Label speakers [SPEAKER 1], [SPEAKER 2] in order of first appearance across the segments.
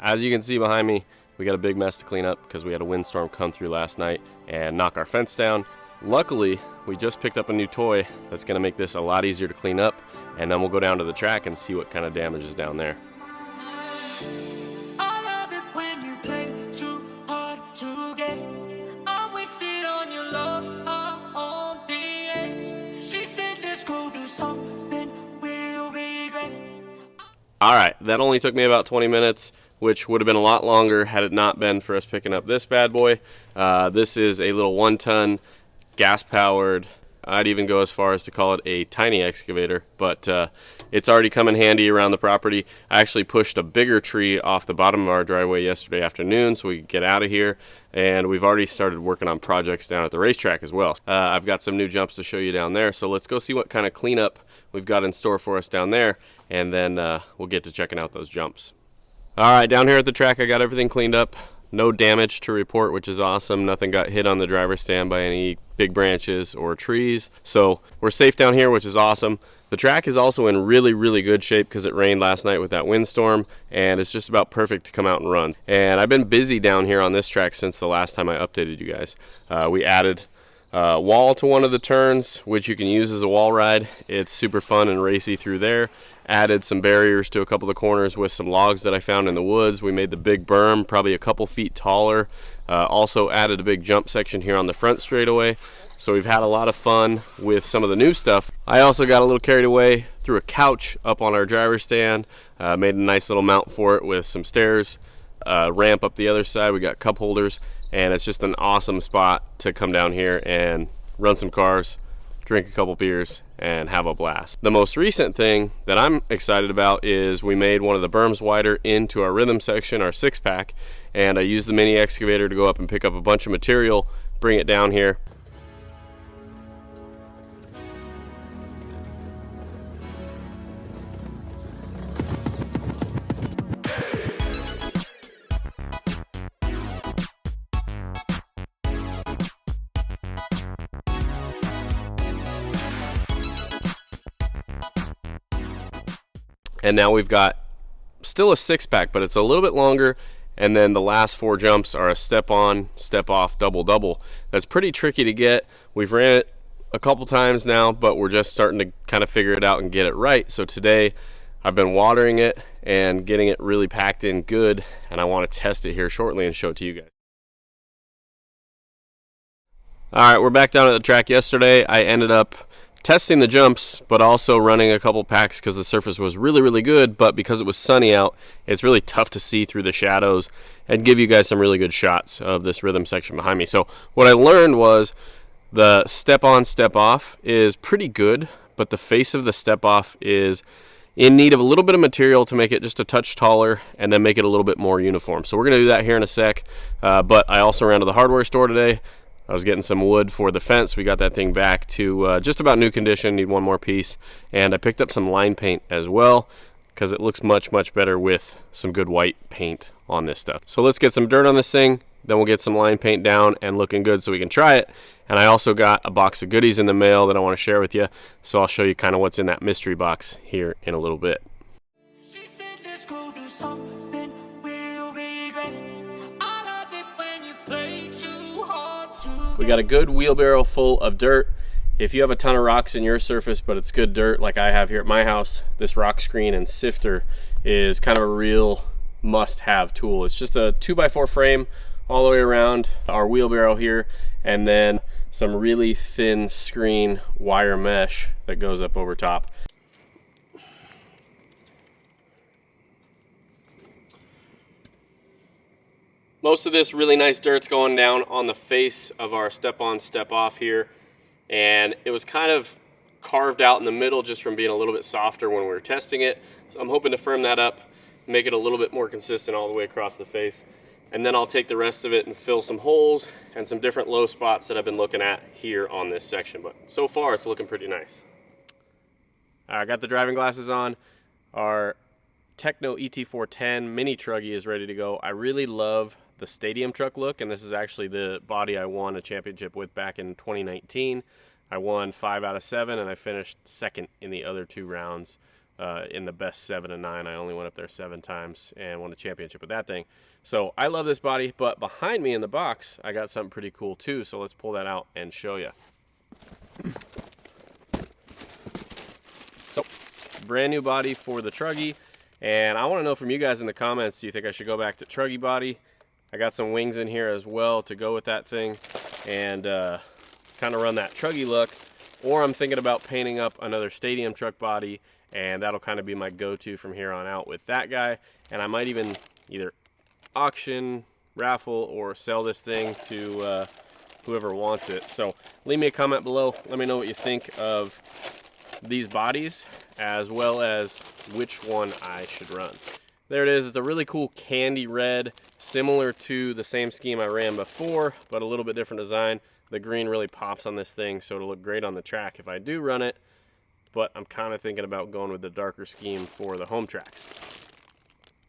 [SPEAKER 1] As you can see behind me, we got a big mess to clean up because we had a windstorm come through last night and knock our fence down. Luckily, we just picked up a new toy that's going to make this a lot easier to clean up, and then we'll go down to the track and see what kind of damage is down there. Alright, that only took me about 20 minutes, which would have been a lot longer had it not been for us picking up this bad boy. This is a little 1-ton, gas-powered, I'd even go as far as to call it a tiny excavator, but it's already come in handy around the property. I actually pushed a bigger tree off the bottom of our driveway yesterday afternoon so we could get out of here, and we've already started working on projects down at the racetrack as well. I've got some new jumps to show you down there, so let's go see what kind of cleanup we've got in store for us down there, and then we'll get to checking out those jumps. Alright, down here at the track I got everything cleaned up. No damage to report, which is awesome. Nothing got hit on the driver's stand by any big branches or trees. So we're safe down here, which is awesome. The track is also in really, really good shape because it rained last night with that windstorm, and it's just about perfect to come out and run. And I've been busy down here on this track since the last time I updated you guys. We added a wall to one of the turns, which you can use as a wall ride. It's super fun and racy through there. Added some barriers to a couple of the corners with some logs that I found in the woods. We made the big berm probably a couple feet taller. Also added a big jump section here on the front straightaway. So we've had a lot of fun with some of the new stuff. I also got a little carried away, threw a couch up on our driver's stand, made a nice little mount for it with some stairs, ramp up the other side. We got cup holders, and it's just an awesome spot to come down here and run some cars, drink a couple beers, and have a blast. The most recent thing that I'm excited about is we made one of the berms wider into our rhythm section, our 6-pack, and I used the mini excavator to go up and pick up a bunch of material, bring it down here. And now we've got still a 6-pack, but it's a little bit longer, and then the last 4 jumps are a step on, step off, double double. That's pretty tricky to get. We've ran it a couple times now, but we're just starting to kind of figure it out and get it right. So today I've been watering it and getting it really packed in good, and I want to test it here shortly and show it to you guys. Alright, we're back down at the track. Yesterday I ended up testing the jumps, but also running a couple packs because the surface was really, really good, but because it was sunny out, it's really tough to see through the shadows and give you guys some really good shots of this rhythm section behind me. So what I learned was the step on, step off is pretty good, but the face of the step off is in need of a little bit of material to make it just a touch taller and then make it a little bit more uniform. So we're going to do that here in a sec, but I also ran to the hardware store today. I was getting some wood for the fence. We got that thing back to just about new condition. Need one more piece. And I picked up some line paint as well because it looks much, much better with some good white paint on this stuff. So let's get some dirt on this thing. Then we'll get some line paint down and looking good so we can try it. And I also got a box of goodies in the mail that I want to share with you. So I'll show you kind of what's in that mystery box here in a little bit. She said, let's go do something we'll regret. I love it when you play too hard. We got a good wheelbarrow full of dirt. If you have a ton of rocks in your surface, but it's good dirt like I have here at my house, this rock screen and sifter is kind of a real must-have tool. It's just a 2x4 frame all the way around our wheelbarrow here, and then some really thin screen wire mesh that goes up over top. Most of this really nice dirt's going down on the face of our step on, step off here. And it was kind of carved out in the middle just from being a little bit softer when we were testing it. So I'm hoping to firm that up, make it a little bit more consistent all the way across the face. And then I'll take the rest of it and fill some holes and some different low spots that I've been looking at here on this section. But so far it's looking pretty nice. I got the driving glasses on. Our Techno ET410 mini truggy is ready to go. I really love the stadium truck look, and this is actually the body I won a championship with back in 2019. I won 5 out of 7, and I finished second in the other 2 rounds in the best 7 and 9. I only went up there 7 times and won a championship with that thing. So I love this body, but behind me in the box, I got something pretty cool too. So let's pull that out and show you. So, brand new body for the Truggy, and I want to know from you guys in the comments, do you think I should go back to Truggy body? I got some wings in here as well to go with that thing, and kind of run that Truggy look, or I'm thinking about painting up another stadium truck body, and that'll kind of be my go-to from here on out with that guy. And I might even either auction, raffle, or sell this thing to whoever wants it. So leave me a comment below. Let me know what you think of these bodies, as well as which one I should run. There it is. It's a really cool candy red, similar to the same scheme I ran before, but a little bit different design. The green really pops on this thing, so it'll look great on the track if I do run it, but I'm kind of thinking about going with the darker scheme for the home tracks.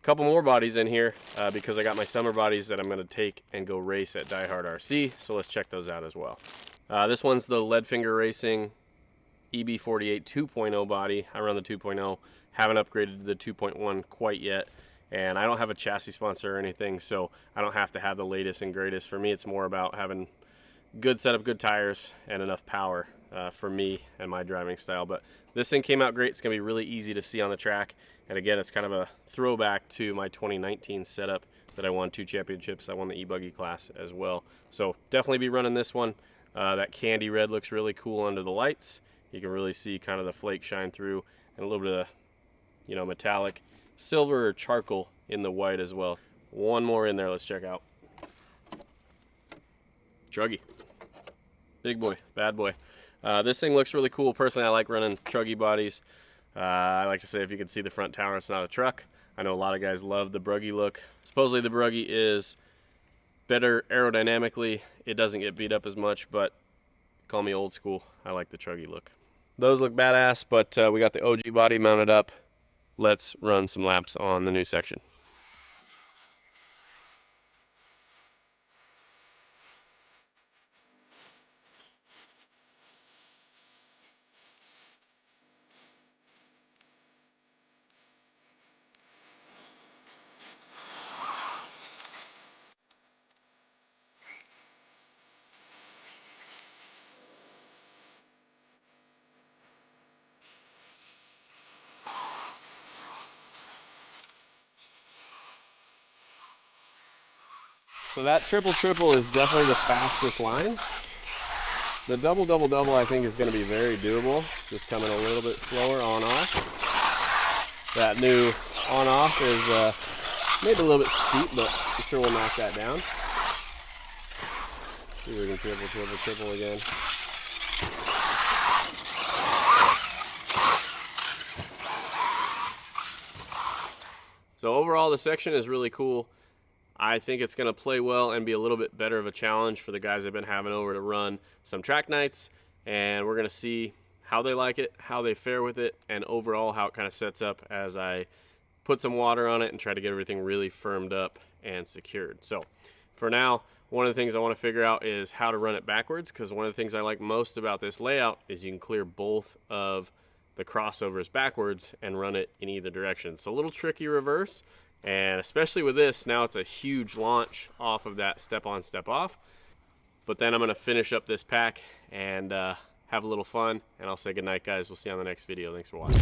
[SPEAKER 1] A couple more bodies in here because I got my summer bodies that I'm going to take and go race at Die Hard RC, so let's check those out as well. This one's the Leadfinger Racing EB48 2.0 body. I run the 2.0, haven't upgraded to the 2.1 quite yet, and I don't have a chassis sponsor or anything, so I don't have to have the latest and greatest. For me, it's more about having good setup, good tires, and enough power for me and my driving style. But this thing came out great. It's gonna be really easy to see on the track, and again, it's kind of a throwback to my 2019 setup that I won 2 championships. I won the e-buggy class as well, so definitely be running this one. That candy red looks really cool under the lights. You can really see kind of the flake shine through, and a little bit of, you know, metallic silver or charcoal in the white as well. One more in there, let's check out. Truggy. Big boy, bad boy. This thing looks really cool. Personally, I like running Truggy bodies. I like to say if you can see the front tower, it's not a truck. I know a lot of guys love the Bruggy look. Supposedly the Bruggy is better aerodynamically. It doesn't get beat up as much, but call me old school. I like the Truggy look. Those look badass, but we got the OG body mounted up. Let's run some laps on the new section. So that triple is definitely the fastest line. The double I think is going to be very doable. Just coming a little bit slower on off. That new on off is maybe a little bit steep, but I'm sure we'll knock that down. See if we can triple again. So overall, the section is really cool. I think it's going to play well and be a little bit better of a challenge for the guys I've been having over to run some track nights, and we're going to see how they like it, how they fare with it, and overall how it kind of sets up as I put some water on it and try to get everything really firmed up and secured. So for now, one of the things I want to figure out is how to run it backwards, because one of the things I like most about this layout is you can clear both of the crossovers backwards and run it in either direction. So a little tricky reverse. And especially with this, now it's a huge launch off of that step on, step off. But then I'm going to finish up this pack and have a little fun. And I'll say goodnight, guys. We'll see you on the next video. Thanks for watching.